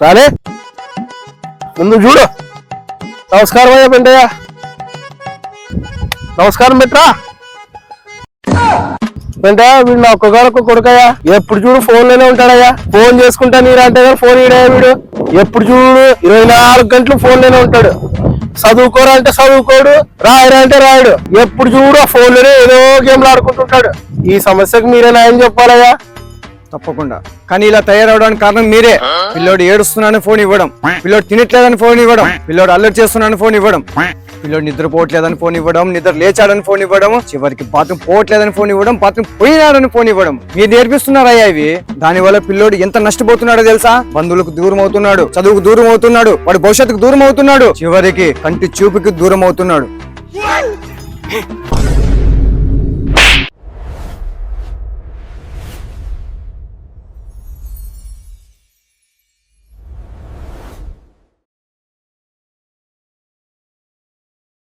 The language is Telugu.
రాలే ముందు చూడు. నమస్కారం అయ్యా పెంటయ్య. నమస్కారం పెట్రా. పెంటయ్య వీడు నా ఒక్కగారొక్క కొడుకయ్యా. ఎప్పుడు చూడు ఫోన్ లోనే ఉంటాడయ్యా. ఫోన్ చేసుకుంటా నీరు అంటే ఫోన్ ఈడయ్యా వీడు. ఎప్పుడు చూడు 24 గంటలు ఫోన్ లోనే ఉంటాడు. చదువుకోరా అంటే చదువుకోడు, రాయరా అంటే రాయడు. ఎప్పుడు చూడు ఆ ఫోన్ లోనే ఏదో గేమ్లు ఆడుకుంటుంటాడు. ఈ సమస్యకు మీరే న్యాయం చెప్పాలయ్యా. తప్పకుండా. కానీ ఇలా తయారవడానికి కారణం మీరే. పిల్లోడు ఏడుస్తున్నాడని ఫోన్ ఇవ్వడం, పిల్లోడు తినట్లేదని ఫోన్ ఇవ్వడం, పిల్లోడు అల్లరి చేస్తున్నాడని ఫోన్ ఇవ్వడం, పిల్లోడు నిద్రపోవట్లేదని ఫోన్ ఇవ్వడం, నిద్ర లేచాడని ఫోన్ ఇవ్వడం, చివరికి బాత్రూమ్ పోవట్లేదని ఫోన్ ఇవ్వడం, బాత్రూమ్ పోయినాడని ఫోన్ ఇవ్వడం. మీరు నేర్పిస్తున్నారయ్యా ఇవి. దానివల్ల పిల్లోడు ఎంత నష్టపోతున్నాడో తెలుసా? బంధువులకు దూరం అవుతున్నాడు, చదువుకు దూరం అవుతున్నాడు, వాడి భవిష్యత్తుకు దూరం అవుతున్నాడు, చివరికి కంటి చూపుకి దూరం అవుతున్నాడు.